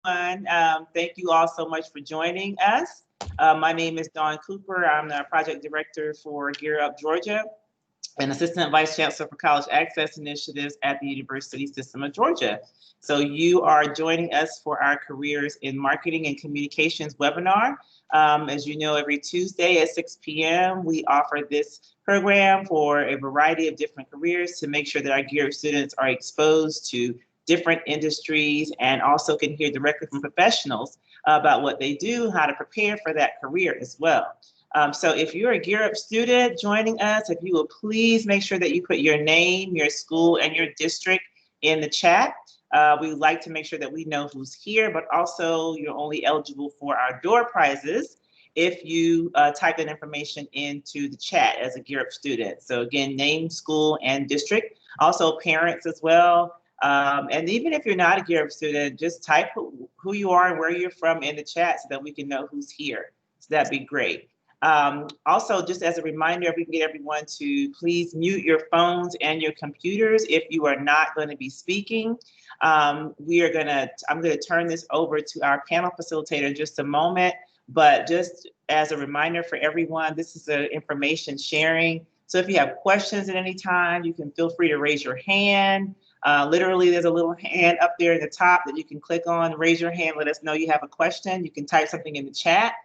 Thank you all so much for joining us. My name is Dawn Cooper. I'm the project director for Gear Up Georgia and Assistant Vice Chancellor for College Access Initiatives at the University System of Georgia. So you are joining us for our Careers in Marketing and Communications webinar. As you know, every Tuesday at 6 p.m., we offer this program for a variety of different careers to make sure that our Gear Up students are exposed to different industries and also can hear directly from professionals about what they do, how to prepare for that career as well. So if you're a Gear Up student joining us, if you will please make sure that you put your name, your school, and your district in the chat. We would like to make sure that we know who's here, but also you're only eligible for our door prizes if you type that information into the chat as a Gear Up student. So again, name, school, and district. Also parents as well. And even if you're not a Gear Up student, just type who you are and where you're from in the chat so that we can know who's here. So that'd be great. Also, just as a reminder, if we can get everyone to please mute your phones and your computers if you are not going to be speaking. I'm going to turn this over to our panel facilitator in just a moment, but just as a reminder for everyone, this is an information sharing. So if you have questions at any time, you can feel free to raise your hand. Literally, there's a little hand up there at the top that you can click on, raise your hand, let us know you have a question. You can type something in the chat.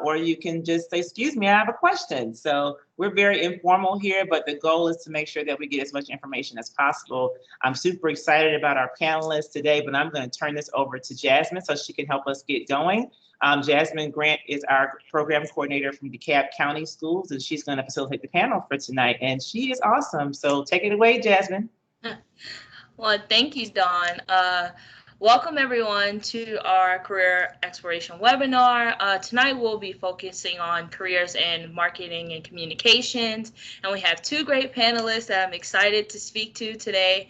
Or you can just say, excuse me, I have a question. So we're very informal here, but the goal is to make sure that we get as much information as possible. I'm super excited about our panelists today, but I'm going to turn this over to Jasmine so she can help us get going. Jasmine Grant is our program coordinator from DeKalb County Schools, and she's going to facilitate the panel for tonight. And she is awesome. So take it away, Jasmine. Well, thank you, Dawn. Welcome everyone to our career exploration webinar. Tonight we'll be focusing on careers in marketing and communications, and we have two great panelists that I'm excited to speak to today.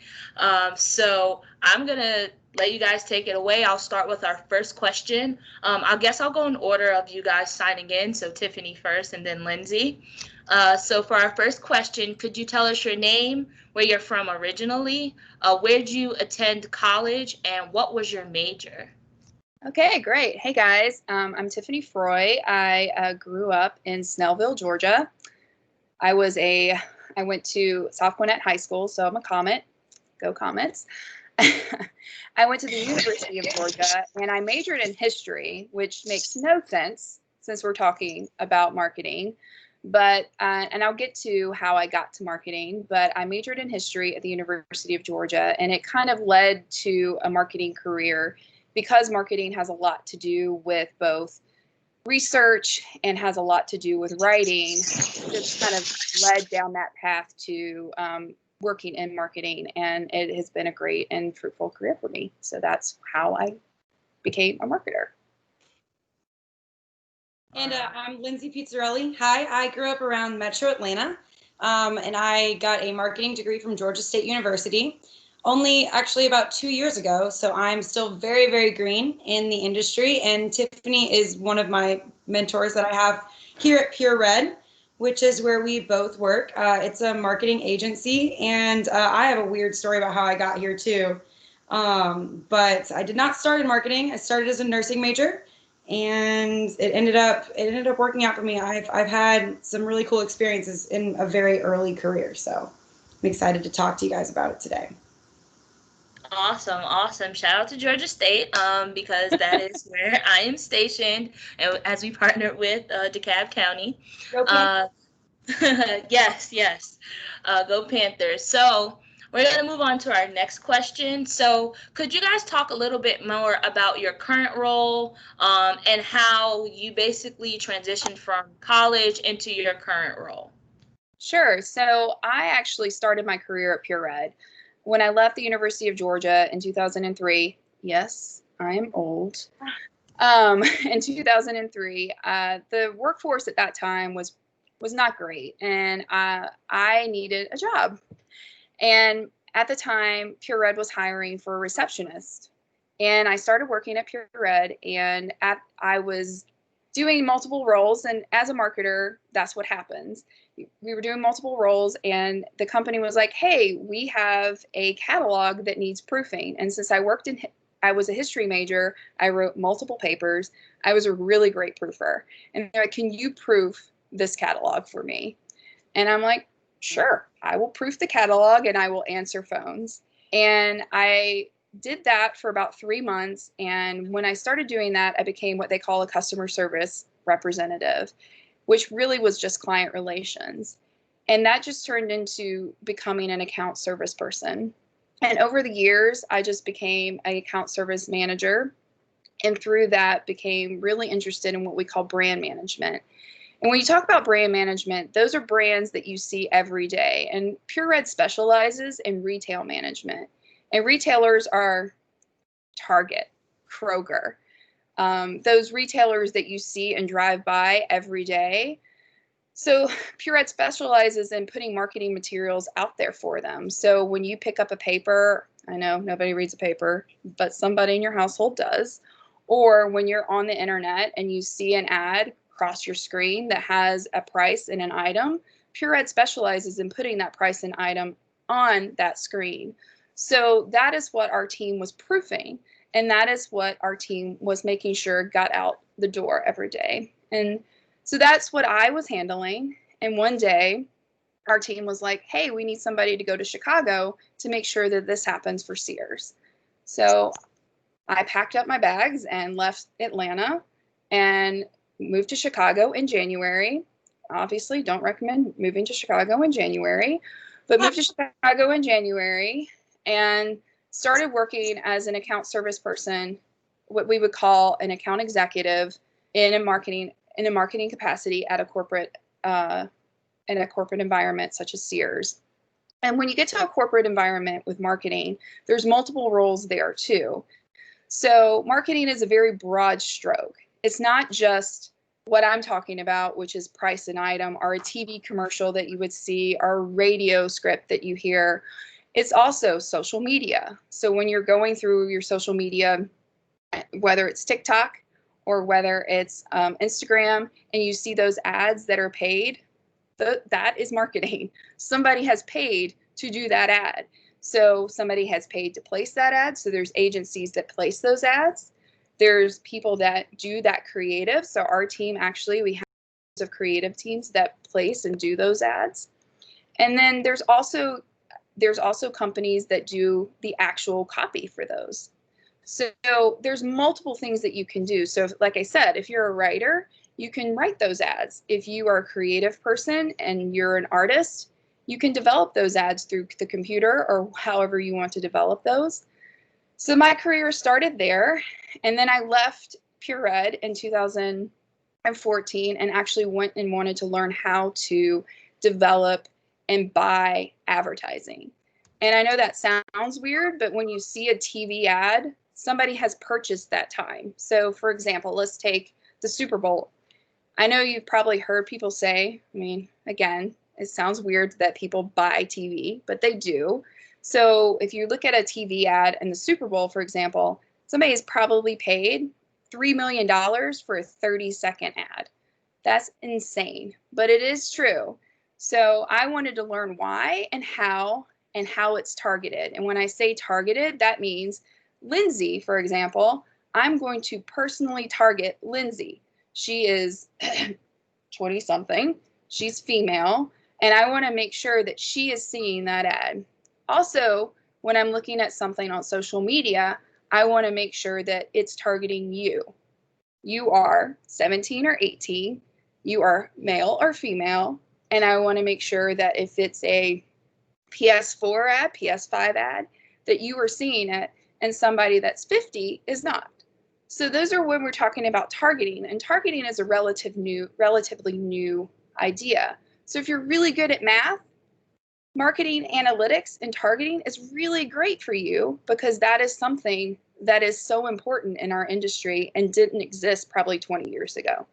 So I'm gonna let you guys take it away. I'll start with our first question. I guess I'll go in order of you guys signing in. So Tiffany first and then Lindsay. So for our first question, could you tell us your name, where you're from originally, where did you attend college, and what was your major? Okay, great. Hey guys, I'm Tiffany Froy. I grew up in Snellville, Georgia. I went to South Gwinnett High School, so I'm a Comet. Go Comets. I went to the University of Georgia, and I majored in history, which makes no sense since we're talking about marketing. But, and I'll get to how I got to marketing, but I majored in history at the University of Georgia, and it kind of led to a marketing career because marketing has a lot to do with both research and has a lot to do with writing. Just kind of led down that path to working in marketing, and it has been a great and fruitful career for me. So that's how I became a marketer. And I'm Lindsay Pizzarelli. Hi, I grew up around Metro Atlanta, and I got a marketing degree from Georgia State University, only actually about 2 years ago. So I'm still very, very green in the industry. And Tiffany is one of my mentors that I have here at Pure Red, which is where we both work. It's a marketing agency, and I have a weird story about how I got here too. But I did not start in marketing. I started as a nursing major. And it ended up working out for me. I've had some really cool experiences in a very early career, so I'm excited to talk to you guys about it today. Awesome. Shout out to Georgia State, because that is where I am stationed, and as we partnered with DeKalb County. Go Panthers. Yes. Go Panthers. So we're going to move on to our next question. So could you guys talk a little bit more about your current role and how you basically transitioned from college into your current role? Sure. So I actually started my career at Pure Red. When I left the University of Georgia in 2003, yes, I am old. In 2003, the workforce at that time was not great, and I needed a job. And at the time, Pure Red was hiring for a receptionist. And I started working at Pure Red, and I was doing multiple roles. And as a marketer, that's what happens. We were doing multiple roles, and the company was like, hey, we have a catalog that needs proofing. And since I worked in I was a history major. I wrote multiple papers. I was a really great proofer. And they're like, can you proof this catalog for me? And I'm like, sure, I will proof the catalog and I will answer phones. And I did that for about 3 months. And when I started doing that, I became what they call a customer service representative, which really was just client relations. And that just turned into becoming an account service person. And over the years, I just became an account service manager. And through that, became really interested in what we call brand management. And when you talk about brand management, those are brands that you see every day. And Pure Red specializes in retail management. And retailers are Target, Kroger, those retailers that you see and drive by every day. So Pure Red specializes in putting marketing materials out there for them. So when you pick up a paper, I know nobody reads a paper, but somebody in your household does. Or when you're on the internet and you see an ad across your screen that has a price and an item, Pure Red specializes in putting that price and item on that screen. So that is what our team was proofing. And that is what our team was making sure got out the door every day. And so that's what I was handling. And one day, our team was like, hey, we need somebody to go to Chicago to make sure that this happens for Sears. So I packed up my bags and left Atlanta and moved to Chicago in January. Obviously, don't recommend moving to Chicago in January, but moved to Chicago in January and started working as an account service person, what we would call an account executive in a marketing capacity at a corporate environment such as Sears. And when you get to a corporate environment with marketing, there's multiple roles there too. So marketing is a very broad stroke. It's not just what I'm talking about, which is price and item, or a TV commercial that you would see, or a radio script that you hear. It's also social media. So when you're going through your social media, whether it's TikTok or whether it's Instagram, and you see those ads that are paid, that is marketing. Somebody has paid to do that ad. So somebody has paid to place that ad. So there's agencies that place those ads. There's people that do that creative. So our team, actually, we have of creative teams that place and do those ads. And then there's also companies that do the actual copy for those. So there's multiple things that you can do. So like I said, if you're a writer, you can write those ads. If you are a creative person and you're an artist, you can develop those ads through the computer or however you want to develop those. So my career started there, and then I left Pure Red in 2014 and actually went and wanted to learn how to develop and buy advertising. And I know that sounds weird, but when you see a TV ad, somebody has purchased that time. So for example, let's take the Super Bowl. I know you've probably heard people say, I mean, again, it sounds weird that people buy TV, but they do. So if you look at a TV ad in the Super Bowl, for example, somebody has probably paid $3 million for a 30-second ad. That's insane, but it is true. So I wanted to learn why and how it's targeted. And when I say targeted, that means Lindsay, for example, I'm going to personally target Lindsay. She is 20-something, she's female, and I want to make sure that she is seeing that ad. Also, when I'm looking at something on social media, I want to make sure that it's targeting you. You are 17 or 18, you are male or female, and I want to make sure that if it's a PS4 ad, PS5 ad, that you are seeing it, and somebody that's 50 is not. So those are when we're talking about targeting, and targeting is a relatively new idea. So if you're really good at math, marketing analytics and targeting is really great for you, because that is something that is so important in our industry and didn't exist probably 20 years ago.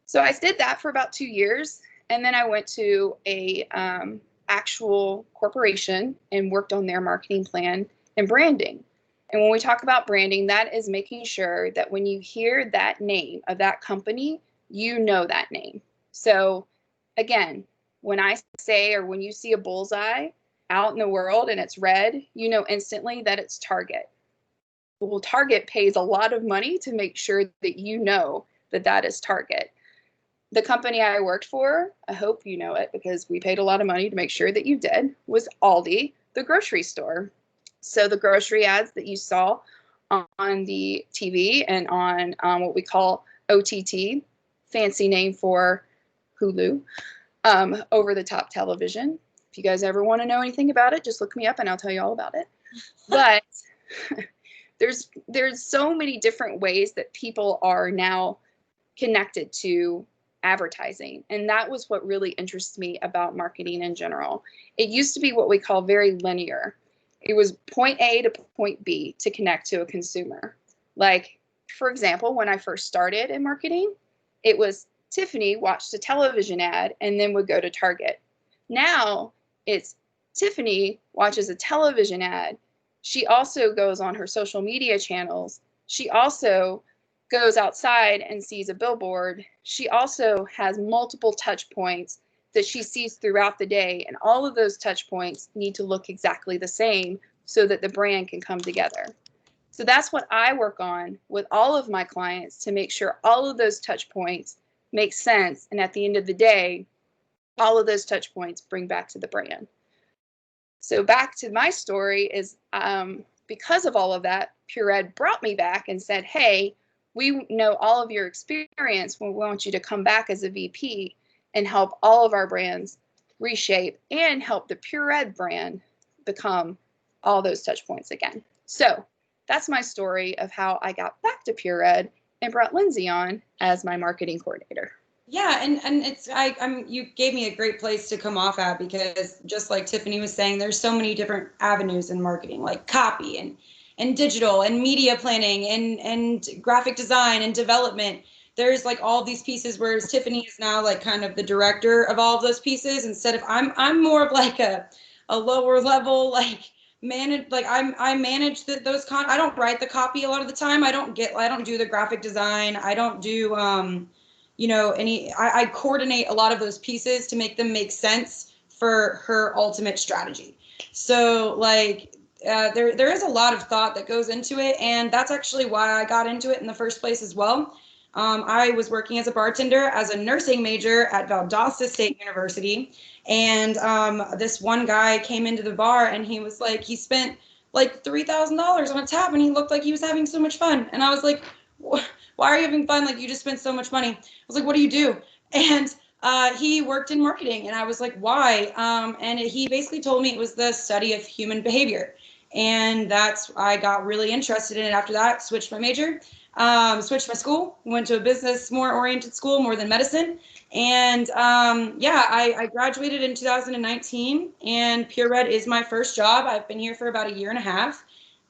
So I did that for about 2 years, and then I went to a actual corporation and worked on their marketing plan and branding. And when we talk about branding, that is making sure that when you hear that name of that company, you know that name. So again, when I say, or when you see a bullseye out in the world and it's red, you know instantly that it's Target. Well, Target pays a lot of money to make sure that you know that that is Target. The company I worked for, I hope you know it because we paid a lot of money to make sure that you did, was Aldi, the grocery store. So the grocery ads that you saw on the TV and on what we call OTT, fancy name for Hulu, over the top television. If you guys ever want to know anything about it, just look me up and I'll tell you all about it. But there's so many different ways that people are now connected to advertising. And that was what really interests me about marketing in general. It used to be what we call very linear. It was point A to point B to connect to a consumer. Like, for example, when I first started in marketing, it was Tiffany watched a television ad and then would go to Target. Now it's Tiffany watches a television ad. She also goes on her social media channels. She also goes outside and sees a billboard. She also has multiple touch points that she sees throughout the day. And all of those touch points need to look exactly the same so that the brand can come together. So that's what I work on with all of my clients to make sure all of those touch points make sense. And at the end of the day, all of those touch points bring back to the brand. So back to my story is because of all of that, Pure Ed brought me back and said, hey, we know all of your experience. We want you to come back as a VP and help all of our brands reshape and help the Pure Ed brand become all those touch points again. So that's my story of how I got back to Pure Ed and brought Lindsay on as my marketing coordinator. Yeah, and it's you gave me a great place to come off at, because just like Tiffany was saying, there's so many different avenues in marketing, like copy and digital and media planning and graphic design and development. There's like all these pieces, whereas Tiffany is now like kind of the director of all of those pieces, instead of I'm more of like a lower level, like I manage those I don't write the copy a lot of the time. I don't do the graphic design. I don't do I coordinate a lot of those pieces to make them make sense for her ultimate strategy. So like there is a lot of thought that goes into it, and that's actually why I got into it in the first place as well. I was working as a bartender as a nursing major at Valdosta State University, and this one guy came into the bar and he was like, he spent like $3,000 on a tab and he looked like he was having so much fun. And I was like, why are you having fun? Like, you just spent so much money. I was like, what do you do? And he worked in marketing, and I was like, why? And he basically told me it was the study of human behavior. And I got really interested in it after that, switched my major, switched my school, went to a business more oriented school more than medicine. And I graduated in 2019, and Pure Ed is my first job. I've been here for about a year and a half.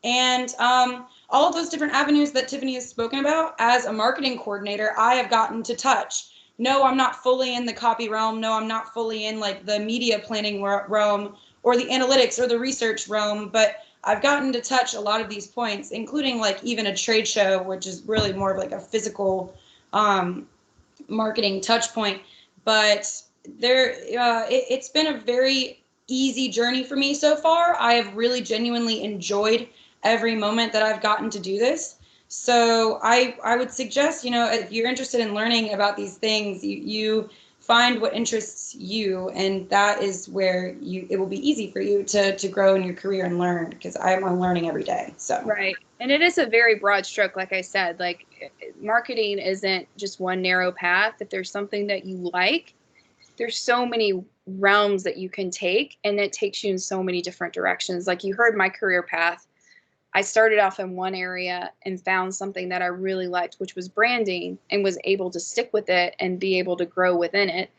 And all of those different avenues that Tiffany has spoken about, as a marketing coordinator, I have gotten to touch. No, I'm not fully in the copy realm. No, I'm not fully in like the media planning realm or the analytics or the research realm, but I've gotten to touch a lot of these points, including like even a trade show, which is really more of like a physical marketing touch point. But it's been a very easy journey for me so far. I have really genuinely enjoyed every moment that I've gotten to do this. So I would suggest, if you're interested in learning about these things, you find what interests you, and that is where it will be easy for you to grow in your career and learn, because I'm learning every day. So right. And it is a very broad stroke, like I said. Like, marketing isn't just one narrow path. If there's something that you like, there's so many realms that you can take, and it takes you in so many different directions. Like, you heard my career path. I started off in one area and found something that I really liked, which was branding, and was able to stick with it and be able to grow within it.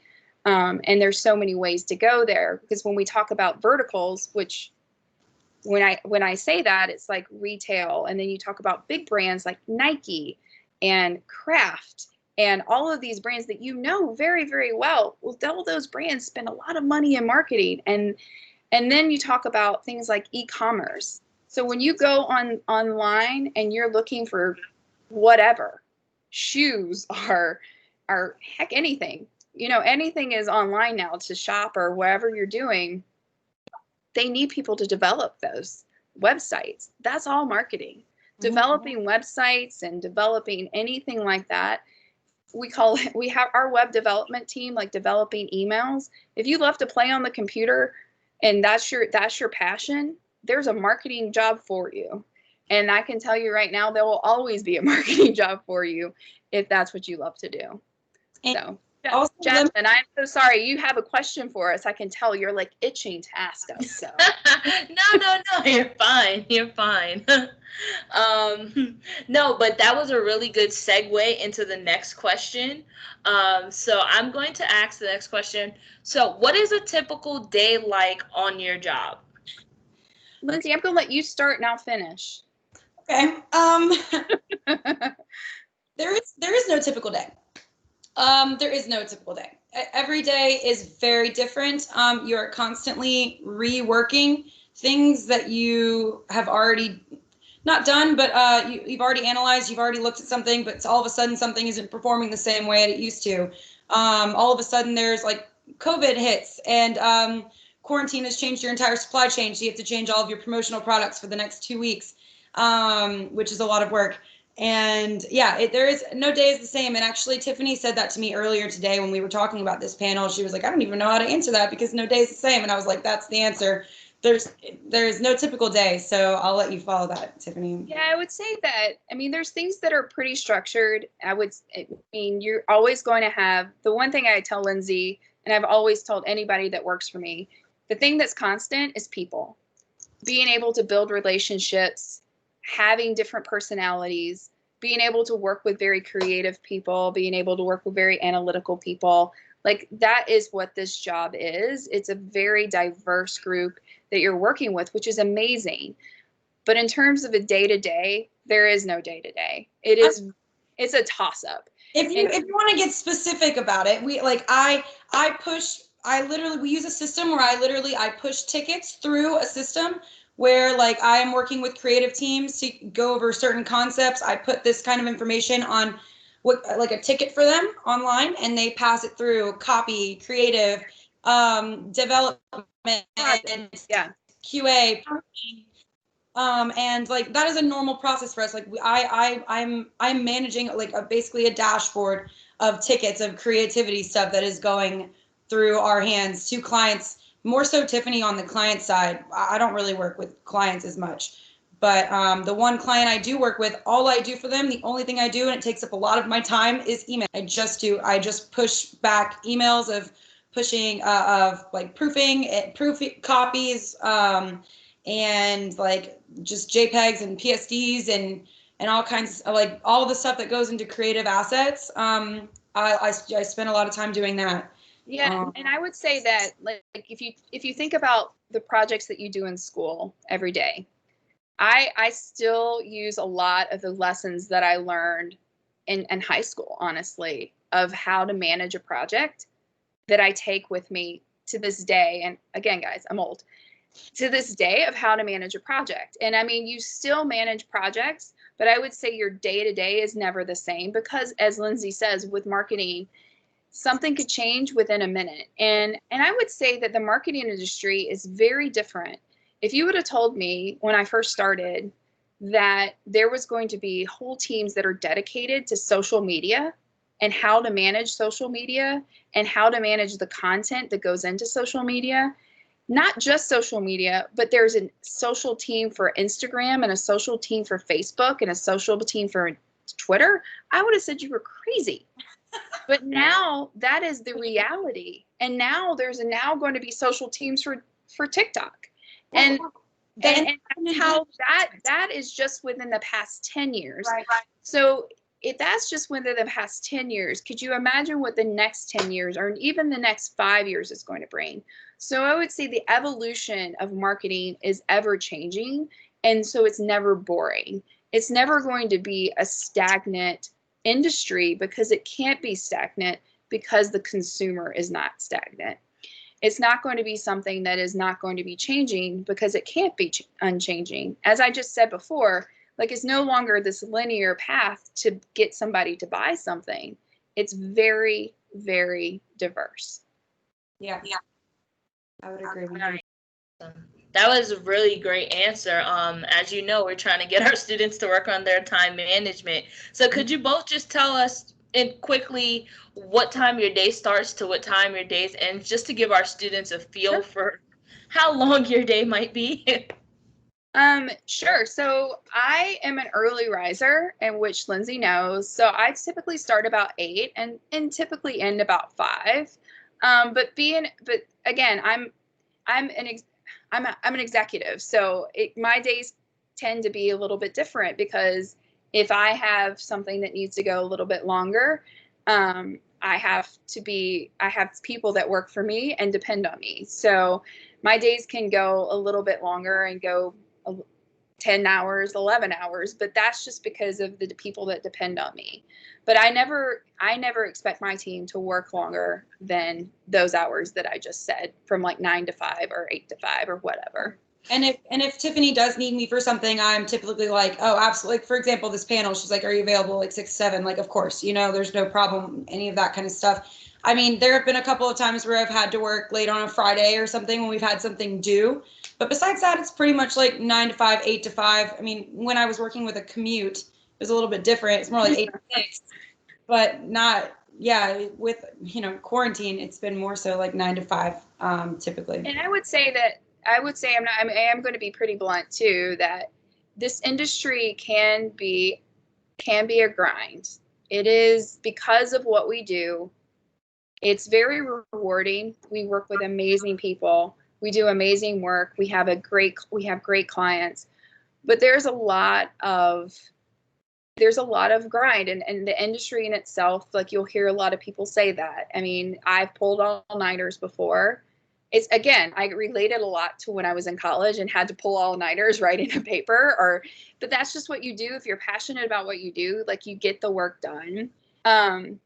And there's so many ways to go there, because when we talk about verticals, which when I say that, it's like retail, and then you talk about big brands like Nike and Kraft and all of these brands that you know very, very well. Well, all those brands spend a lot of money in marketing. And then you talk about things like e-commerce. So when you go online and you're looking for whatever, shoes or heck, anything, anything is online now to shop or whatever you're doing. They need people to develop those websites. That's all marketing. developing websites and developing anything like that. We have our web development team, like developing emails. If you love to play on the computer and that's your passion, there's a marketing job for you. And I can tell you right now, there will always be a marketing job for you if that's what you love to do. So, Jasmine, I'm so sorry. You have a question for us. I can tell you're like itching to ask us. So. No, you're fine. You're fine. No, but that was a really good segue into the next question. So I'm going to ask the next question. So what is a typical day like on your job? Lindsay, I'm going to let you start and I'll finish. Okay. There is no typical day. There is no typical day. Every day is very different. You are constantly reworking things that you have already not done, but you've already analyzed, you've already looked at something, but all of a sudden something isn't performing the same way it used to. All of a sudden there's like COVID hits and quarantine has changed your entire supply chain. So you have to change all of your promotional products for the next 2 weeks, which is a lot of work. And yeah, there is no day is the same. And actually, Tiffany said that to me earlier today when we were talking about this panel. She was like, I don't even know how to answer that because no day is the same. And I was like, that's the answer. There's no typical day. So I'll let you follow that, Tiffany. Yeah, I would say that, I mean, there's things that are pretty structured. I mean, you're always going to have, the one thing I tell Lindsay, and I've always told anybody that works for me, the thing that's constant is people. Being able to build relationships, having different personalities, being able to work with very creative people, being able to work with very analytical people. Like that is what this job is. It's a very diverse group that you're working with, which is amazing. But in terms of a day-to-day, there is no day-to-day. It's a toss-up. If you want to get specific about it, we use a system where I push tickets through a system where like I am working with creative teams to go over certain concepts. I put this kind of information on like a ticket for them online and they pass it through copy, creative, development, Yeah. QA, and like that is a normal process for us. Like I'm managing like basically a dashboard of tickets of creativity stuff that is going through our hands to clients. More so Tiffany on the client side. I don't really work with clients as much, but the one client I do work with, all I do for them, the only thing I do, and it takes up a lot of my time, is email. I just push back emails of pushing of like proof copies, and like just JPEGs and PSDs and all kinds of like all the stuff that goes into creative assets. I spend a lot of time doing that. Yeah, and I would say that like if you think about the projects that you do in school every day, I still use a lot of the lessons that I learned in high school, honestly, of how to manage a project that I take with me to this day. And again, guys, I'm old. To this day of how to manage a project. And I mean, you still manage projects, but I would say your day-to-day is never the same because as Lindsay says, with marketing, something could change within a minute. And I would say that the marketing industry is very different. If you would have told me when I first started that there was going to be whole teams that are dedicated to social media and how to manage social media and how to manage the content that goes into social media, not just social media, but there's a social team for Instagram and a social team for Facebook and a social team for Twitter, I would have said you were crazy. But now that is the reality. And now there's now going to be social teams for TikTok. And that's how that is just within the past 10 years. Right. So if that's just within the past 10 years, could you imagine what the next 10 years or even the next 5 years is going to bring? So I would say the evolution of marketing is ever changing. And so it's never boring. It's never going to be a stagnant industry because it can't be stagnant because the consumer is not stagnant. It's not going to be something that is not going to be changing because it can't be unchanging. As I just said before, like it's no longer this linear path to get somebody to buy something. It's very, very diverse. Yeah. I would agree with All you. right. That was a really great answer. As you know, we're trying to get our students to work on their time management. So could you both just tell us quickly what time your day starts to what time your day ends, just to give our students a feel for how long your day might be? Sure. So I am an early riser, and which Lindsay knows. So I typically start about 8 and typically end about 5. But again, I'm an executive, so my days tend to be a little bit different because if I have something that needs to go a little bit longer, I have people that work for me and depend on me. So my days can go a little bit longer and go 10 hours, 11 hours, but that's just because of the people that depend on me. But I never expect my team to work longer than those hours that I just said, from like 9 to 5 or 8 to 5 or whatever. And if Tiffany does need me for something, I'm typically like, oh, absolutely. Like, for example, this panel, she's like, are you available like 6, 7? Like, of course, there's no problem, any of that kind of stuff. I mean, there have been a couple of times where I've had to work late on a Friday or something when we've had something due. But besides that, it's pretty much like 9 to 5, 8 to 5. I mean, when I was working with a commute, it was a little bit different. It's more like 8 to 6, but not, with, quarantine, it's been more so like 9 to 5, typically. And I am going to be pretty blunt too, that this industry can be a grind. It is, because of what we do. It's very rewarding. We work with amazing people. We do amazing work. We have great clients, but there's a lot of grind, and the industry in itself, like, you'll hear a lot of people say that. I mean, I've pulled all-nighters before. It's, again, I related a lot to when I was in college and had to pull all-nighters writing a paper, but that's just what you do. If you're passionate about what you do, like, you get the work done. And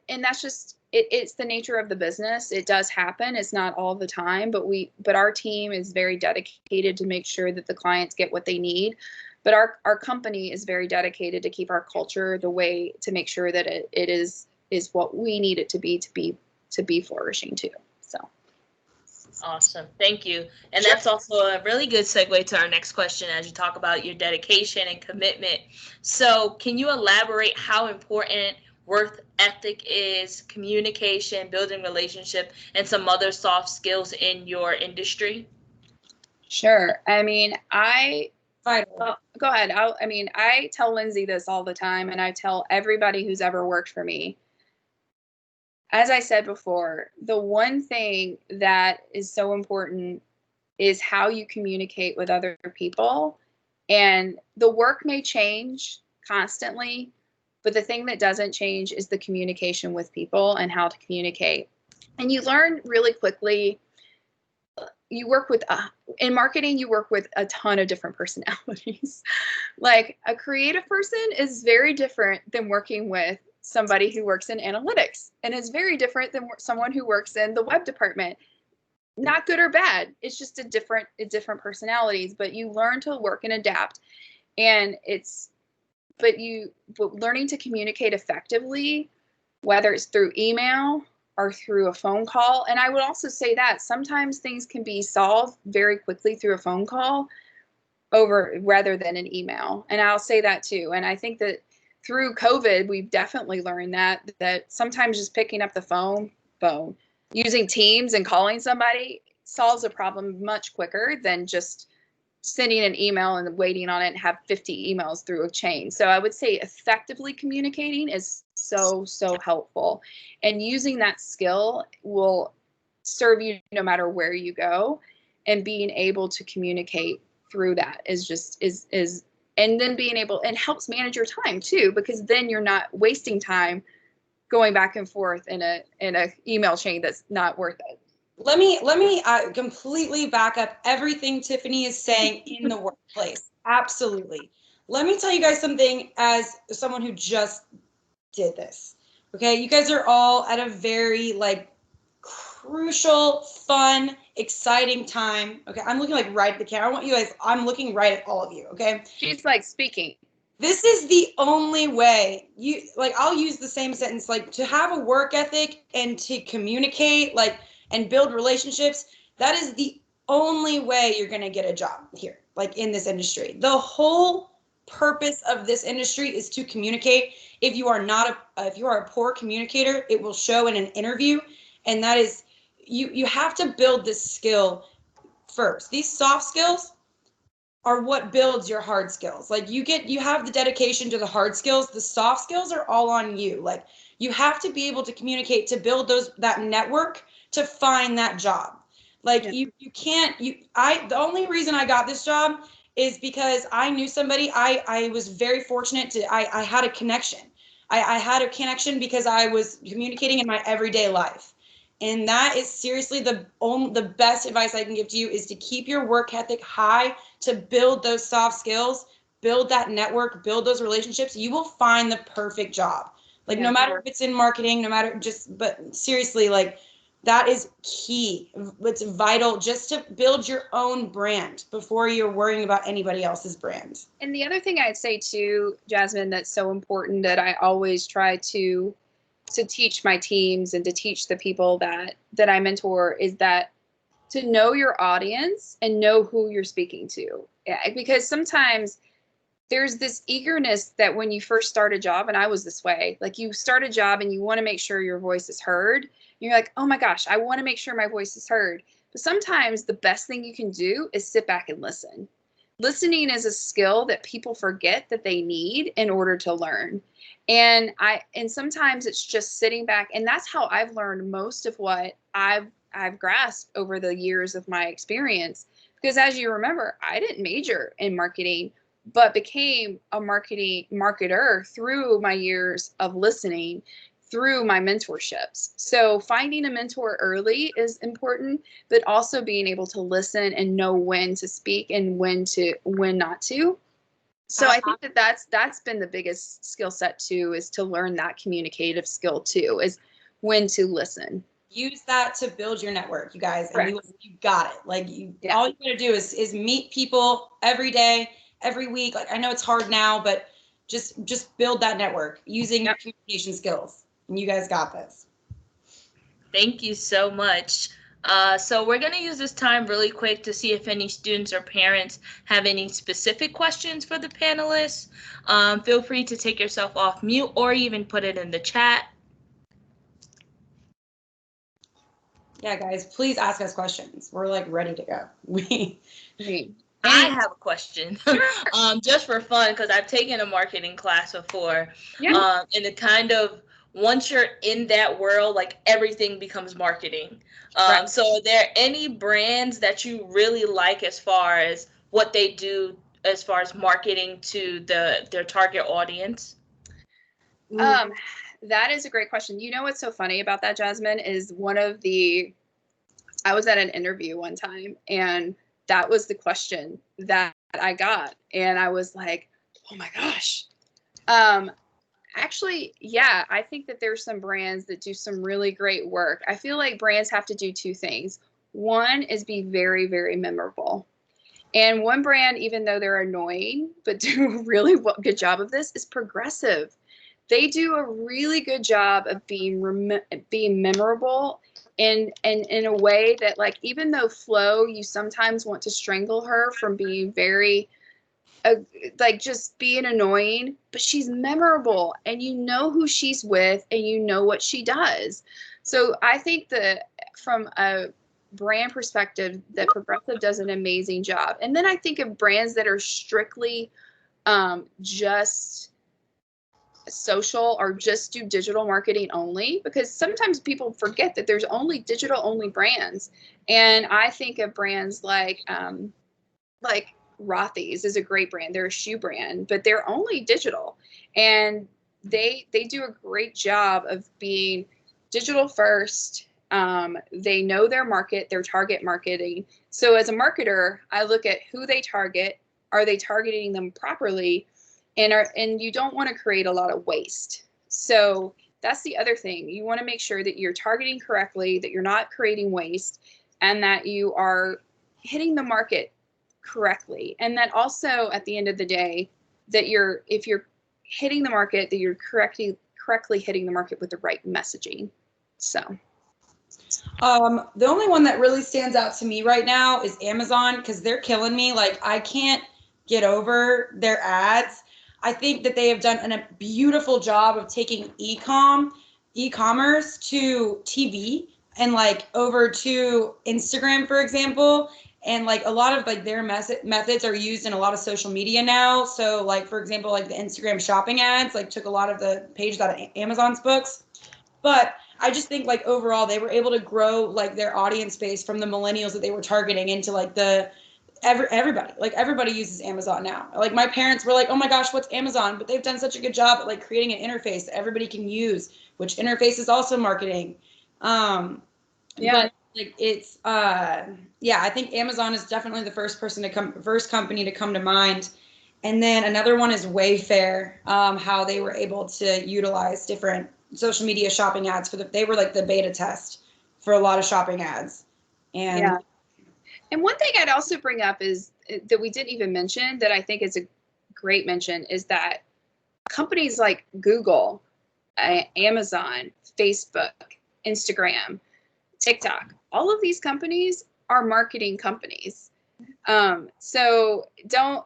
that's just, it's the nature of the business. It does happen. It's not all the time, but our team is very dedicated to make sure that the clients get what they need. But our company is very dedicated to keep our culture the way, to make sure that it is what we need it to be flourishing too. So. Awesome. Thank you. And that's also a really good segue to our next question as you talk about your dedication and commitment. So can you elaborate how important work ethic is, communication, building relationship, and some other soft skills in your industry? Sure. I mean, go ahead. I tell Lindsay this all the time, and I tell everybody who's ever worked for me. As I said before, the one thing that is so important is how you communicate with other people. And the work may change constantly, but the thing that doesn't change is the communication with people and how to communicate. And you learn really quickly. You work with, in marketing, you work with a ton of different personalities. Like, a creative person is very different than working with somebody who works in analytics, and is very different than someone who works in the web department. Not good or bad. It's just different personalities, but you learn to work and adapt. And but learning to communicate effectively, whether it's through email or through a phone call. And I would also say that sometimes things can be solved very quickly through a phone call rather than an email. And I'll say that too. And I think that through COVID, we've definitely learned that sometimes just picking up the phone, using Teams and calling somebody solves a problem much quicker than just sending an email and waiting on it and have 50 emails through a chain. So I would say effectively communicating is so helpful. And using that skill will serve you no matter where you go. And being able to communicate through that is and then being able, and helps manage your time too, because then you're not wasting time going back and forth in a email chain that's not worth it. Let me completely back up everything Tiffany is saying in the workplace. Absolutely. Let me tell you guys something as someone who just did this. Okay, you guys are all at a very crucial, fun, exciting time. Okay, I'm looking right at the camera. I want you guys, I'm looking right at all of you. Okay. She's speaking. This is the only way I'll use the same sentence, to have a work ethic and to communicate, and build relationships. That is the only way you're going to get a job here, like in this industry. The whole purpose of this industry is to communicate. If you are a poor communicator, it will show in an interview. And that is, you have to build this skill first. These soft skills are what builds your hard skills. Like you have the dedication to the hard skills. The soft skills are all on you. Like you have to be able to communicate, to build that network, to find that job. Like you can't, the only reason I got this job is because I knew somebody. I was very fortunate I had a connection. I had a connection because I was communicating in my everyday life. And that is seriously the best advice I can give to you, is to keep your work ethic high, to build those soft skills, build that network, build those relationships. You will find the perfect job. Like no matter if it's in marketing, but seriously, like that is key. It's vital just to build your own brand before you're worrying about anybody else's brand. And the other thing I'd say too, Jasmine, that's so important that I always try to teach my teams and to teach the people that I mentor is that to know your audience and know who you're speaking to. Yeah, because sometimes there's this eagerness that when you first start a job, and I was this way, like you start a job and you want to make sure your voice is heard. You're like, oh my gosh, I want to make sure my voice is heard. But sometimes the best thing you can do is sit back and listen. Listening is a skill that people forget that they need in order to learn. And sometimes it's just sitting back, and that's how I've learned most of what I've grasped over the years of my experience. Because as you remember, I didn't major in marketing, but became a marketer through my years of listening, through my mentorships. So finding a mentor early is important, but also being able to listen and know when to speak and when not to. So I think that's been the biggest skill set too, is to learn that communicative skill too, is when to listen. Use that to build your network, you guys, and you got it. Like all you gotta do is meet people every day, every week. Like I know it's hard now, but just build that network using your communication skills, and you guys got this. Thank you so much. So we're going to use this time really quick to see if any students or parents have any specific questions for the panelists. Feel free to take yourself off mute or even put it in the chat. Yeah, guys, please ask us questions. We're like ready to go. I have a question, just for fun, because I've taken a marketing class before, and it kind of, once you're in that world, like everything becomes marketing. So are there any brands that you really like as far as what they do as far as marketing to their target audience? That is a great question. You know what's so funny about that, Jasmine, is I was at an interview one time, and that was the question that I got. And I was like, oh my gosh. Actually, yeah, I think that there's some brands that do some really great work. I feel like brands have to do two things. One is be very, very memorable. And one brand, even though they're annoying, but do a really good job of this, is Progressive. They do a really good job of being memorable and in a way that, like, even though Flo, you sometimes want to strangle her from being very like just being annoying, but she's memorable and you know who she's with and you know what she does. So I think that from a brand perspective, that Progressive does an amazing job. And then I think of brands that are strictly just social or just do digital marketing only, because sometimes people forget that there's only digital only brands. And I think of brands like Rothy's is a great brand. They're a shoe brand, but they're only digital, and they do a great job of being digital first. They know their market, their target marketing. So as a marketer, I look at who they target. Are they targeting them properly? And you don't want to create a lot of waste. So that's the other thing. You want to make sure that you're targeting correctly, that you're not creating waste, and that you are hitting the market correctly. And that also, at the end of the day, that if you're hitting the market, that you're correctly hitting the market with the right messaging. So The only one that really stands out to me right now is Amazon because they're killing me. Like I can't get over their ads. I think that they have done a beautiful job of taking e-commerce to TV and like over to Instagram, for example. And like a lot of like their methods are used in a lot of social media now. So like, for example, like the Instagram shopping ads, like took a lot of the pages out of Amazon's books. But I just think like overall they were able to grow like their audience base from the millennials that they were targeting into like the everybody. Like everybody uses Amazon now. Like my parents were like, "Oh my gosh, what's Amazon?" But they've done such a good job at like creating an interface that everybody can use, which interface is also marketing. Yeah. But like it's yeah, I think Amazon is definitely the first company to come to mind. And then another one is Wayfair, how they were able to utilize different social media shopping ads they were like the beta test for a lot of shopping ads. And Yeah. And one thing I'd also bring up is that we didn't even mention that I think is a great mention is that companies like Google, Amazon, Facebook, Instagram, TikTok, all of these companies are marketing companies. So don't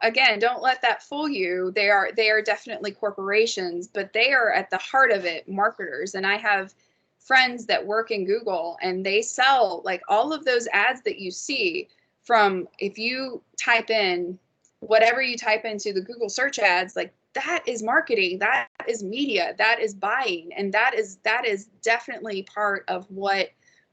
let that fool you. They are definitely corporations, but they are at the heart of it marketers. And I have friends that work in Google and they sell like all of those ads that you see from, if you type in whatever you type into the Google search ads, like that is marketing, that is media, that is buying. And that is definitely part of what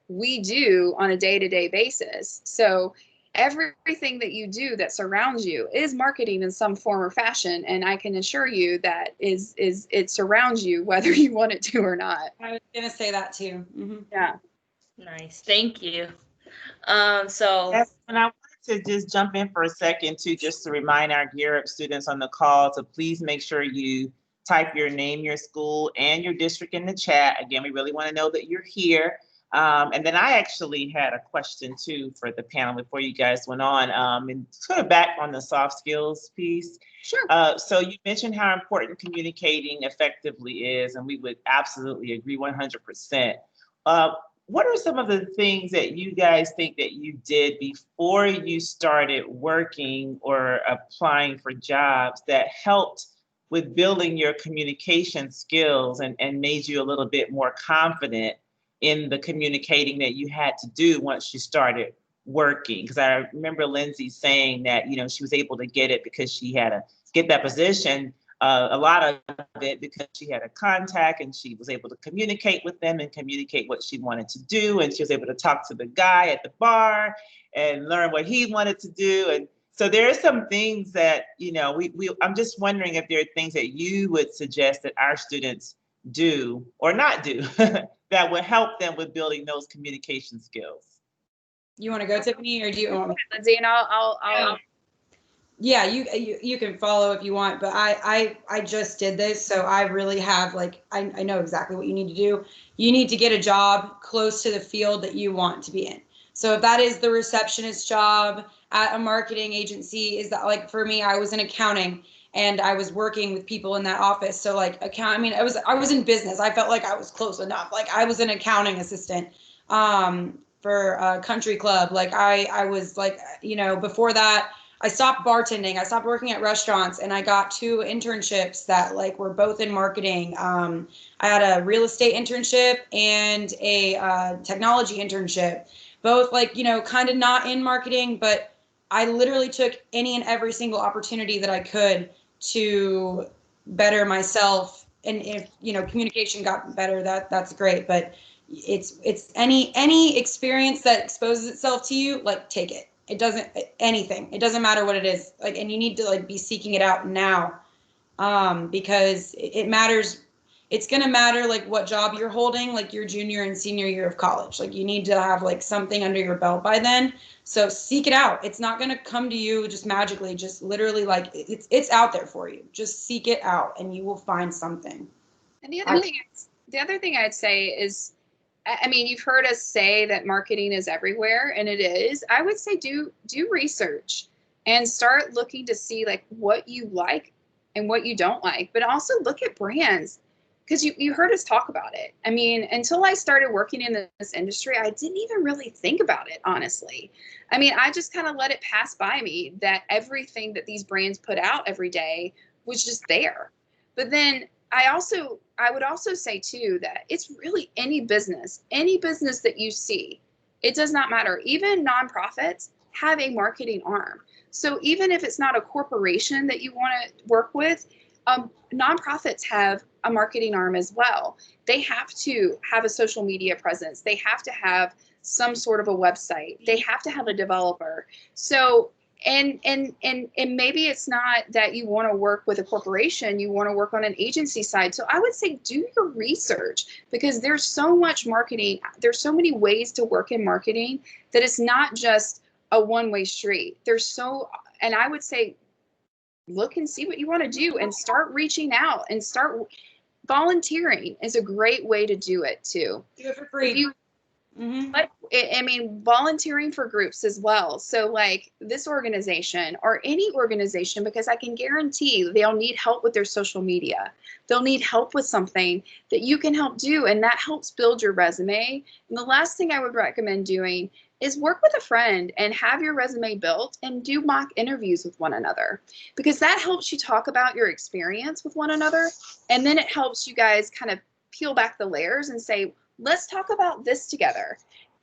we do on a day-to-day basis. So everything that you do that surrounds you is marketing in some form or fashion, and I can assure you that it surrounds you whether you want it to or not. I was gonna say that too. Mm-hmm. Yeah. Nice, thank you. So Yes, and I wanted to just jump in for a second too, just to remind our Gear Up students on the call to please make sure you type your name, your school, and your district in the chat. Again, we really want to know that you're here. And then I actually had a question too for the panel before you guys went on, and sort of back on the soft skills piece. Sure. So you mentioned how important communicating effectively is, and we would absolutely agree 100%. What are some of the things that you guys think that you did before you started working or applying for jobs that helped with building your communication skills and made you a little bit more confident in the communicating that you had to do once you started working? Because I remember Lindsay saying that, she was able to get it because she had to get that position, a lot of it because she had a contact and she was able to communicate with them and communicate what she wanted to do. And she was able to talk to the guy at the bar and learn what he wanted to do. And so there are some things that, I'm just wondering if there are things that you would suggest that our students do or not do that would help them with building those communication skills. You want to go, Tiffany, or do you want me? Lindsay, and I'll Yeah, you can follow if you want, but I just did this, so I really have I know exactly what you need to do. You need to get a job close to the field that you want to be in. So if that is the receptionist job at a marketing agency, is that for me, I was in accounting and I was working with people in that office. So I was in business. I felt like I was close enough. Like I was an accounting assistant for a country club. I was before that, I stopped bartending. I stopped working at restaurants, and I got 2 internships that were both in marketing. I had a real estate internship and a technology internship, both kind of not in marketing, but I literally took any and every single opportunity that I could to better myself. And if communication got better, that's great. But it's any experience that exposes itself to you, take it. It doesn't It doesn't matter what it is. And you need to be seeking it out now, because it matters. It's going to matter what job you're holding, your junior and senior year of college. You need to have something under your belt by then. So seek it out. It's not going to come to you just magically, just literally it's out there for you. Just seek it out and you will find something. And the other thing I'd say is, you've heard us say that marketing is everywhere, and it is. I would say do research and start looking to see what you like and what you don't like, but also look at brands. because you heard us talk about it. I mean, until I started working in this industry, I didn't even really think about it, honestly. I mean, I just kind of let it pass by me that everything that these brands put out every day was just there. But then I would also say too that it's really any business that you see. It does not matter. Even nonprofits have a marketing arm. So even if it's not a corporation that you want to work with, nonprofits have a marketing arm as well. They have to have a social media presence. They have to have some sort of a website. They have to have a developer. So, and maybe it's not that you want to work with a corporation, you want to work on an agency side. So I would say do your research, because there's so much marketing. There's so many ways to work in marketing that it's not just a one-way street. And I would say, look and see what you want to do and start reaching out and start volunteering is a great way to do it too. Do it for free. But I mean, volunteering for groups as well. So like this organization or any organization, because I can guarantee they'll need help with their social media. They'll need help with something that you can help do, and that helps build your resume. And the last thing I would recommend doing is work with a friend and have your resume built and do mock interviews with one another, because that helps you talk about your experience with one another. And then it helps you guys kind of peel back the layers and say, let's talk about this together.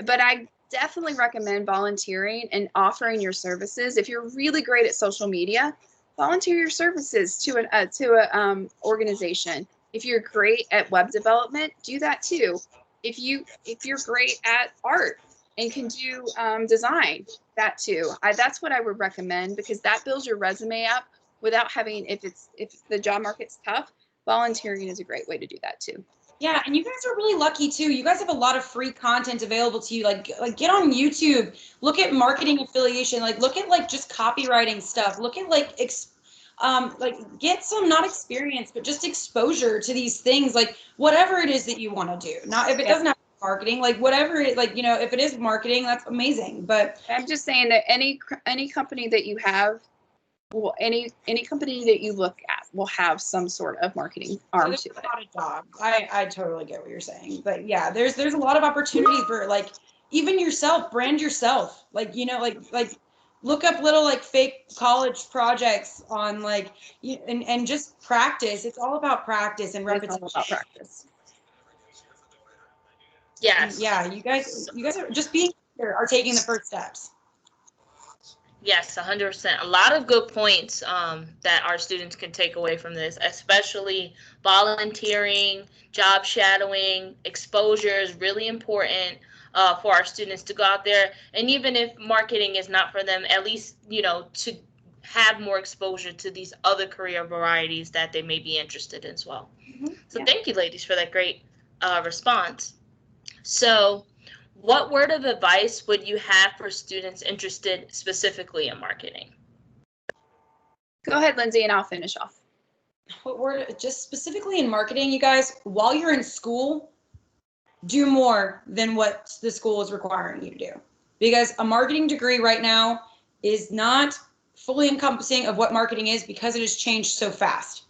But I definitely recommend volunteering and offering your services. If you're really great at social media, volunteer your services to an organization. If you're great at web development, do that too. If you're great at art and can do design, that too. That's what I would recommend, because that builds your resume up without having, if the job market's tough, volunteering is a great way to do that too. Yeah, and you guys are really lucky too. You guys have a lot of free content available to you. Like get on YouTube, look at marketing affiliation, look at just copywriting stuff. Look at get some, not experience, but just exposure to these things, like whatever it is that you want to do. Not if it doesn't have marketing, whatever it, if it is marketing, that's amazing. But I'm just saying that any company that you have, well, any company that you look at will have some sort of marketing arm to it. A lot of jobs. I totally get what you're saying, but yeah, there's a lot of opportunity for even yourself, brand yourself, look up little fake college projects on and just practice. It's all about practice and repetition. It's all about practice. Yes. Yeah, you guys are just being here, are taking the first steps. Yes, 100%. A lot of good points that our students can take away from this, especially volunteering, job shadowing, exposure is really important for our students to go out there. And even if marketing is not for them, at least, to have more exposure to these other career varieties that they may be interested in as well. Mm-hmm. So Thank you, ladies, for that great response. So what word of advice would you have for students interested specifically in marketing? Go ahead, Lindsay, and I'll finish off. What word, just specifically in marketing, you guys, while you're in school, do more than what the school is requiring you to do. Because a marketing degree right now is not fully encompassing of what marketing is, because it has changed so fast.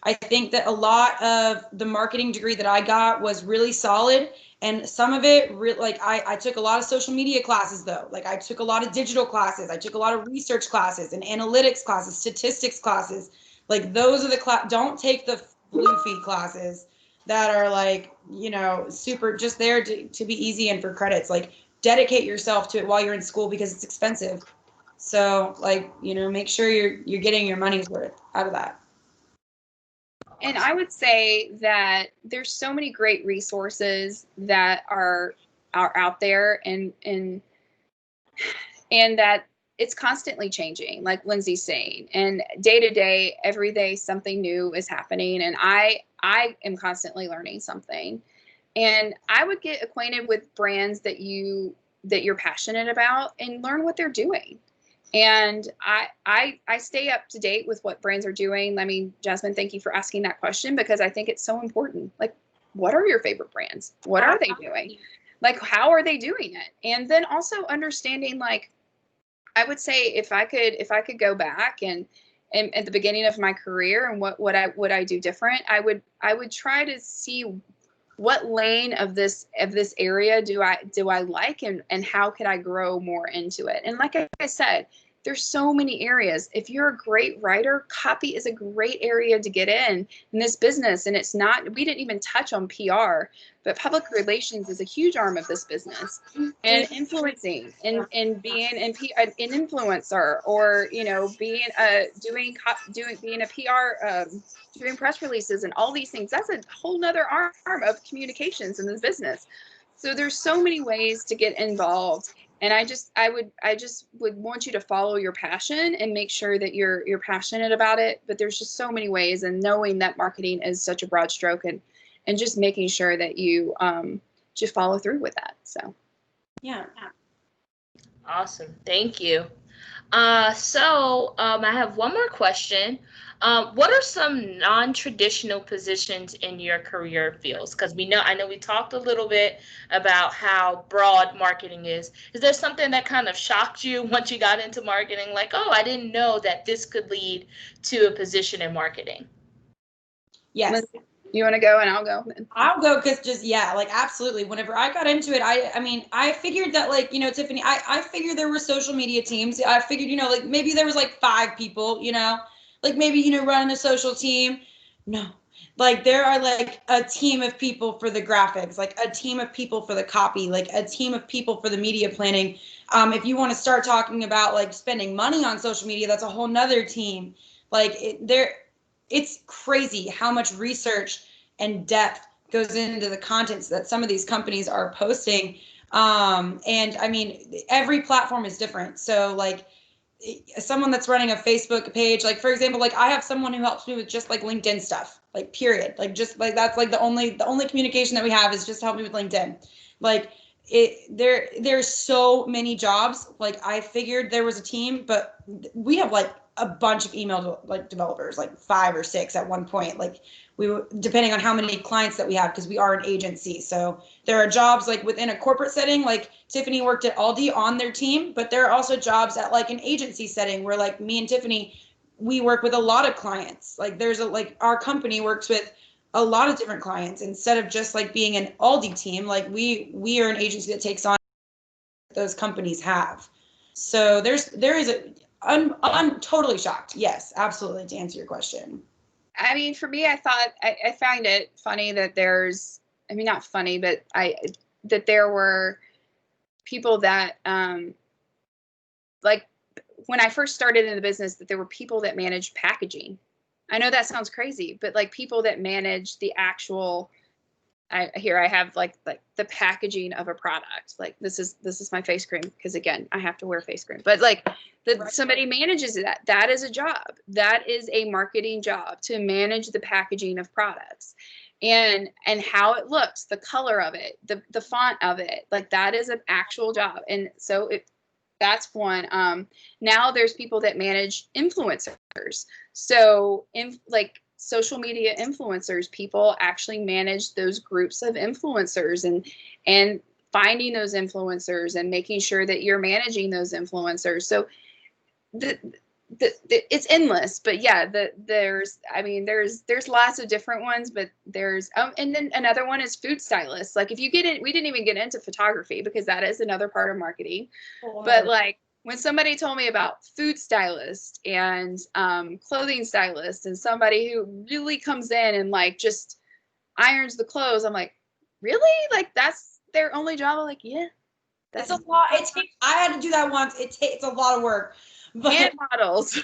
I think that a lot of the marketing degree that I got was really solid, and some of it, I took a lot of social media classes though. I took a lot of digital classes. I took a lot of research classes and analytics classes, statistics classes. Those are the don't take the blue feed classes that are super just there to be easy and for credits. Dedicate yourself to it while you're in school, because it's expensive. So make sure you're getting your money's worth out of that. And I would say that there's so many great resources that are out there, and that it's constantly changing, like Lindsay's saying, and day to day, every day, something new is happening. And I am constantly learning something, and I would get acquainted with brands that you're passionate about and learn what they're doing. And I stay up to date with what brands are doing. I mean, Jasmine, thank you for asking that question, because I think it's so important. What are your favorite brands? What are they doing? How are they doing it? And then also understanding, I would say if I could go back and at the beginning of my career and what would I do different, I would try to see what lane of this area do I like, and how could I grow more into it. And like I said, there's so many areas. If you're a great writer, copy is a great area to get in this business. And it's not, we didn't even touch on PR, but public relations is a huge arm of this business. And influencing and being an influencer, or, you know, being being a PR, doing press releases and all these things. That's a whole nother arm of communications in this business. So there's so many ways to get involved. And I just would want you to follow your passion and make sure that you're passionate about it. But there's just so many ways, and knowing that marketing is such a broad stroke, and just making sure that you just follow through with that. So, yeah. Awesome. Thank you. I have one more question. What are some non-traditional positions in your career fields? Because I know we talked a little bit about how broad marketing is. Is there something that kind of shocked you once you got into marketing? Like, oh, I didn't know that this could lead to a position in marketing. Yes. You want to go and I'll go? I'll go, because like, absolutely. Whenever I got into it, I figured that, like, you know, Tiffany, I figured there were social media teams. I figured, you know, like maybe there was like 5 people, you know, like maybe, you know, running a social team. No, like there are like a team of people for the graphics, like a team of people for the copy, like a team of people for the media planning. If you want to start talking about like spending money on social media, that's a whole nother team. Like it's crazy how much research and depth goes into the contents that some of these companies are posting. And I mean, every platform is different. So like someone that's running a Facebook page, like for example, like I have someone who helps me with just like LinkedIn stuff, like period. Like just like that's like the only communication that we have is just to help me with LinkedIn. Like there's so many jobs. Like I figured there was a team, but we have like a bunch of email like developers, like 5 or 6 at one point. Like depending on how many clients that we have, because we are an agency. So there are jobs like within a corporate setting, like Tiffany worked at Aldi on their team, but there are also jobs at like an agency setting where like me and Tiffany, we work with a lot of clients. Like like our company works with a lot of different clients instead of just like being an Aldi team. Like we are an agency that takes on those companies have. So I'm totally shocked. Yes, absolutely. To answer your question. I mean, for me, I find it funny that not funny, but that there were people that, like when I first started in the business, that there were people that managed packaging. I know that sounds crazy, but like people that manage the actual, I have like the packaging of a product. Like this is my face cream, because again, I have to wear face cream, but like somebody manages that. That is a job. That is a marketing job, to manage the packaging of products and how it looks, the color of it, the font of it. Like that is an actual job. And so that's one. Now there's people that manage influencers. So like social media influencers, people actually manage those groups of influencers and finding those influencers and making sure that you're managing those influencers. So it's endless, but yeah, there's lots of different ones, but there's and then another one is food stylists. Like if you get in, we didn't even get into photography because that is another part of marketing. But like when somebody told me about food stylist and clothing stylist and somebody who really comes in and like just irons the clothes, I'm like, really? Like that's their only job? I'm like, yeah. That's a lot. I had to do that once. It's a lot of work. But hand models.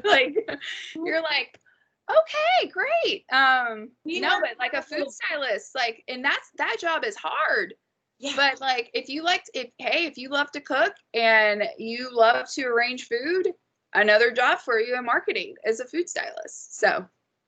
Like you're like, okay, great. No, but like a food stylist, like, and that job is hard. Yeah. But like if you love to cook and you love to arrange food, another job for you in marketing is a food stylist. So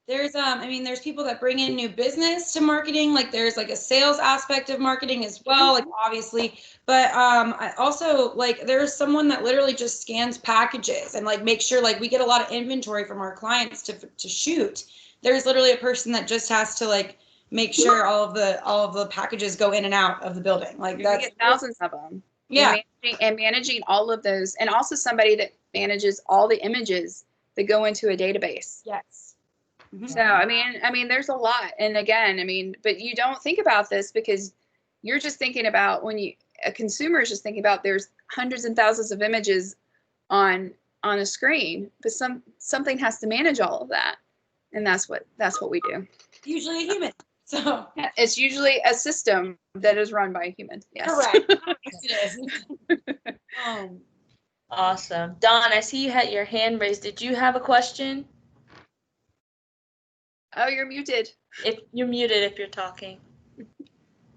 there's there's people that bring in new business to marketing. Like there's like a sales aspect of marketing as well, like obviously. But I also like there's someone that literally just scans packages and like makes sure like we get a lot of inventory from our clients to shoot. There's literally a person that just has to like make sure all of the packages go in and out of the building. Like that's thousands of them. Yeah. And managing all of those, and also somebody that manages all the images that go into a database. Yes. So, I mean, there's a lot. And again, I mean, but you don't think about this because you're just thinking about a consumer is just thinking about there's hundreds and thousands of images on a screen, but something has to manage all of that. And that's what we do. Usually a human. So yeah, it's usually a system that is run by a human. Yes. correct. Yes, it is. Awesome. Dawn, I see you had your hand raised. Did you have a question? Oh, you're muted. If you're muted if you're talking.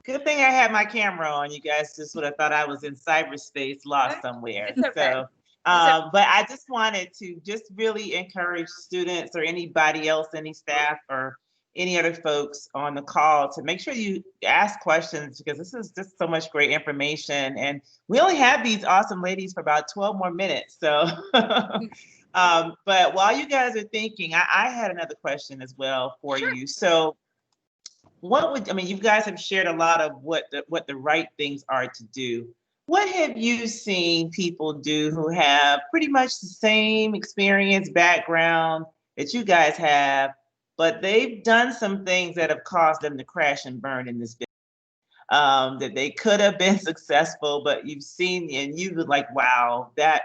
Good thing I had my camera on. You guys just would have thought I was in cyberspace, lost somewhere. It's okay. So, but I just wanted to just really encourage students or anybody else, any staff or any other folks on the call to make sure you ask questions, because this is just so much great information. And we only have these awesome ladies for about 12 more minutes. So, but while you guys are thinking, I had another question as well for you. So you guys have shared a lot of what the right things are to do. What have you seen people do who have pretty much the same experience, background that you guys have, but they've done some things that have caused them to crash and burn in this business? That they could have been successful, but you've seen and you were like, wow, that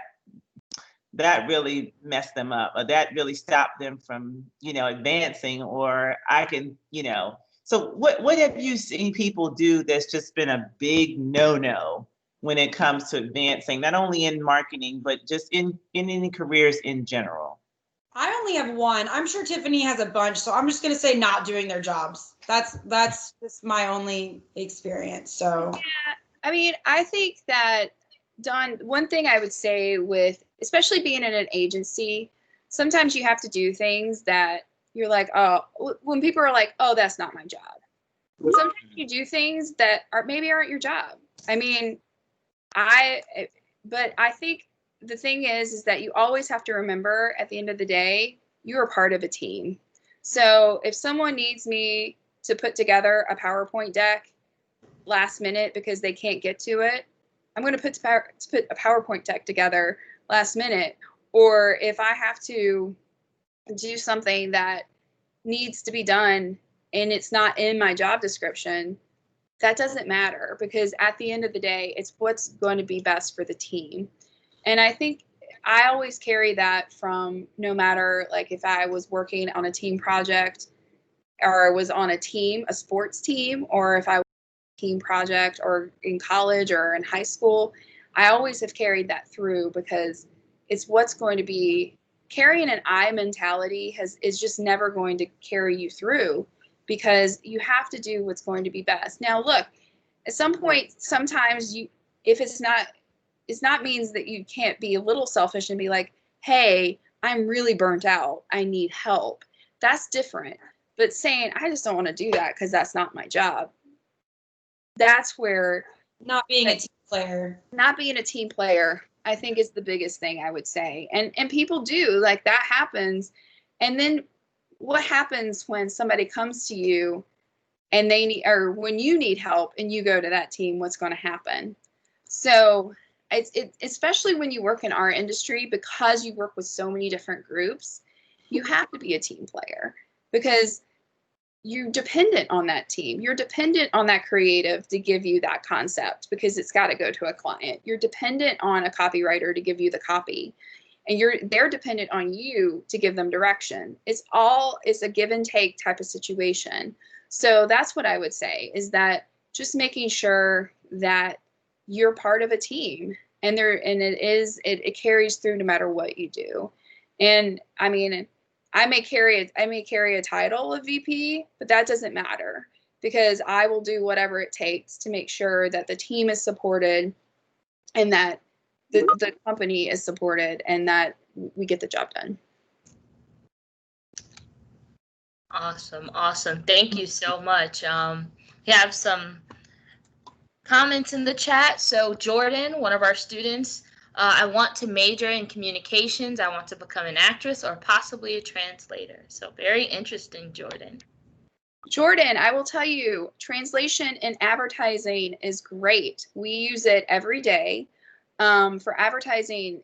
really messed them up, or that really stopped them from, advancing, or I can, So what have you seen people do that's just been a big no-no when it comes to advancing, not only in marketing, but just in any careers in general? I only have one. I'm sure Tiffany has a bunch, so I'm just going to say not doing their jobs. That's just my only experience. So yeah, I mean, I think that, Dawn, one thing I would say with, especially being in an agency, sometimes you have to do things that you're like, oh, when people are like, oh, that's not my job. Sometimes you do things that maybe aren't your job. I mean, but I think the thing is that you always have to remember at the end of the day, you are part of a team. So if someone needs me to put together a PowerPoint deck last minute because they can't get to it, I'm going to put a PowerPoint deck together last minute. Or if I have to do something that needs to be done and it's not in my job description, that doesn't matter, because at the end of the day, it's what's going to be best for the team. And I think I always carry that from, no matter, like, if I was working on a team project or was on a team, a sports team, or if I was on a team project or in college or in high school, I always have carried that through, because it's what's going to be. Carrying an I mentality is just never going to carry you through, because you have to do what's going to be best. Now, look, at some point, sometimes if it's not means that you can't be a little selfish and be like, hey, I'm really burnt out, I need help. That's different. But saying, I just don't want to do that because that's not my job. That's where not being a team player, I think, is the biggest thing, I would say. And people do, like, that happens. And then what happens when somebody comes to you and or when you need help and you go to that team, what's going to happen? So especially when you work in our industry, because you work with so many different groups, you have to be a team player, because you're dependent on that team. You're dependent on that creative to give you that concept, because it's got to go to a client. You're dependent on a copywriter to give you the copy, and they're dependent on you to give them direction. It's a give and take type of situation. So that's what I would say, is that just making sure that you're part of a team, and it carries through no matter what you do. And I mean, I may carry a title of VP, but that doesn't matter, because I will do whatever it takes to make sure that the team is supported, and that the company is supported, and that we get the job done. Awesome. Thank you so much. We have some comments in the chat. So Jordan, one of our students, I want to major in communications. I want to become an actress or possibly a translator. So very interesting, Jordan. Jordan, I will tell you, translation in advertising is great. We use it every day. For advertising,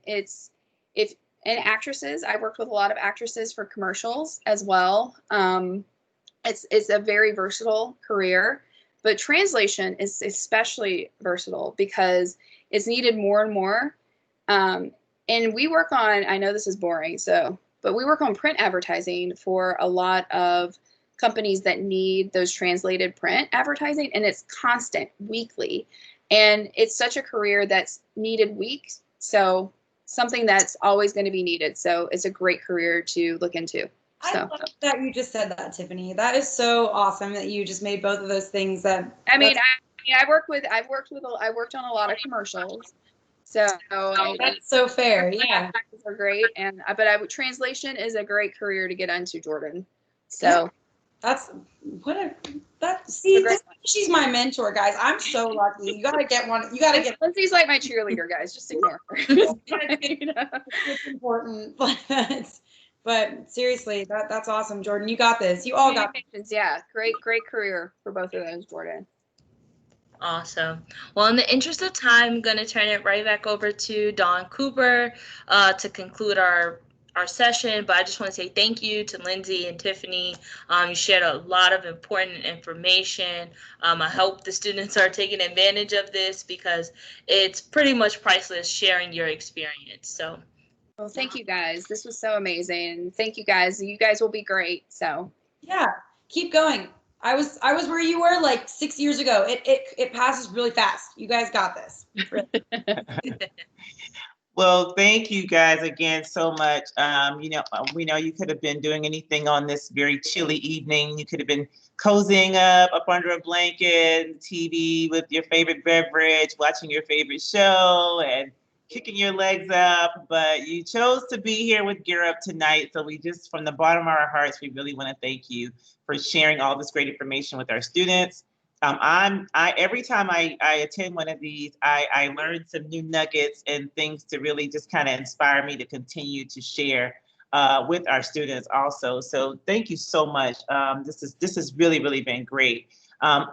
And actresses, I worked with a lot of actresses for commercials as well. It's a very versatile career, but translation is especially versatile because it's needed more and more. And we work on, I know this is boring, but we work on print advertising for a lot of companies that need those translated print advertising, and it's constant, weekly. And it's such a career that's needed weeks. So something that's always going to be needed. So it's a great career to look into. So. I love that you just said that, Tiffany. That is so awesome that you just made both of those things. I worked on a lot of commercials. So that's so fair. Yeah, are great, translation is a great career to get into, Jordan. So she's my mentor, guys. I'm so lucky. You gotta get one. You gotta get. Lindsay's like my cheerleader, guys. Just ignore her. It's important, but seriously, that's awesome, Jordan. You got this. You all got this. Yeah, great career for both of those, Jordan. Awesome. Well, in the interest of time, I'm going to turn it right back over to Dawn Cooper to conclude our session. But I just want to say thank you to Lindsay and Tiffany. You shared a lot of important information. I hope the students are taking advantage of this because it's pretty much priceless sharing your experience. So. Well, thank you guys. This was so amazing. Thank you guys. You guys will be great. So. Yeah, keep going. I was where you were like 6 years ago. It passes really fast. You guys got this. Well, thank you guys again so much. We know you could have been doing anything on this very chilly evening. You could have been cozying up under a blanket, TV with your favorite beverage, watching your favorite show, and kicking your legs up. But you chose to be here with Gear Up tonight. So we just, from the bottom of our hearts, we really want to thank you for sharing all this great information with our students. Every time I attend one of these, I learn some new nuggets and things to really just kind of inspire me to continue to share with our students also. So thank you so much. This has really, really been great. I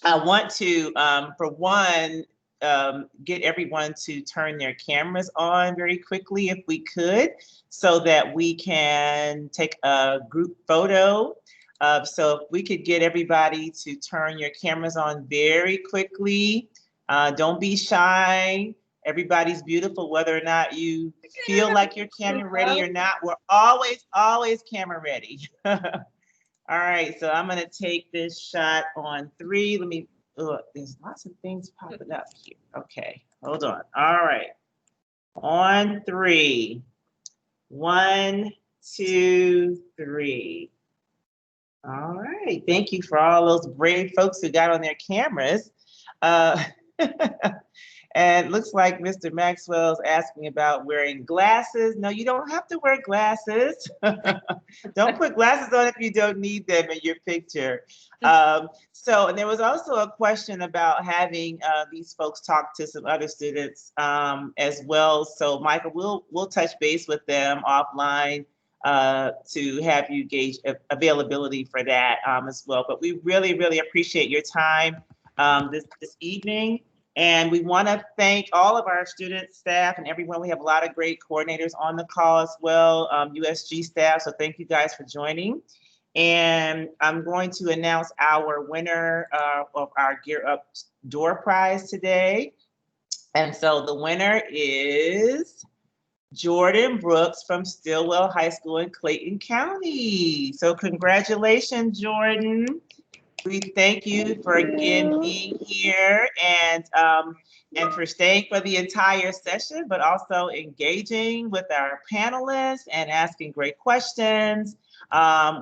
want to, for one, get everyone to turn their cameras on very quickly if we could, so that we can take a group photo. So if we could get everybody to turn your cameras on very quickly. Don't be shy. Everybody's beautiful, whether or not you feel like you're camera ready or not. We're always camera ready. All right, so I'm gonna take this shot on 3. There's lots of things popping up here. Okay, hold on. All right, on 3. 1, 2, 3. All right, thank you for all those brave folks who got on their cameras. And it looks like Mr. Maxwell's asking about wearing glasses. No, you don't have to wear glasses. Don't put glasses on if you don't need them in your picture. And there was also a question about having these folks talk to some other students as well. So Michael, we'll touch base with them offline to have you gauge availability for that as well. But we really, really appreciate your time this evening. And we want to thank all of our students, staff, and everyone. We have a lot of great coordinators on the call as well, USG staff. So thank you guys for joining. And I'm going to announce our winner of our Gear Up Door Prize today. And so the winner is Jordan Brooks from Stillwell High School in Clayton County. So congratulations, Jordan. We thank you for again being here and for staying for the entire session, but also engaging with our panelists and asking great questions.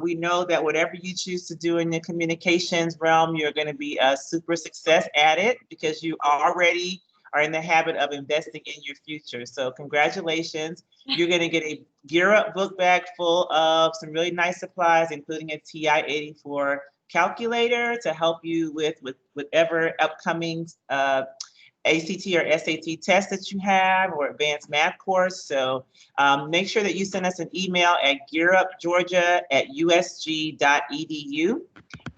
We know that whatever you choose to do in the communications realm, you're going to be a super success at it because you already are in the habit of investing in your future. So congratulations. You're going to get a Gear Up book bag full of some really nice supplies, including a TI-84 calculator to help you with whatever upcoming ACT or SAT test that you have or advanced math course. So make sure that you send us an email at gearupgeorgia@usg.edu,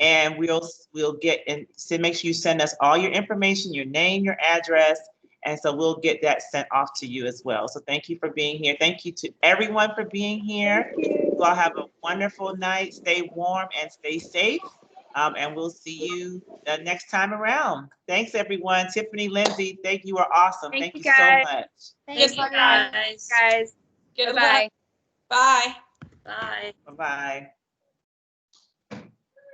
and we'll get and make sure you send us all your information, your name, your address, And so we'll get that sent off to you as well. So thank you for being here. Thank you to everyone for being here. You all have a wonderful night. Stay warm and stay safe. And we'll see you next time around. Thanks, everyone. Tiffany, Lindsay, thank you. Are awesome. Thank you so much. Thank you, guys. Guys. Good Bye-bye. luck. Bye. Bye. Bye-bye.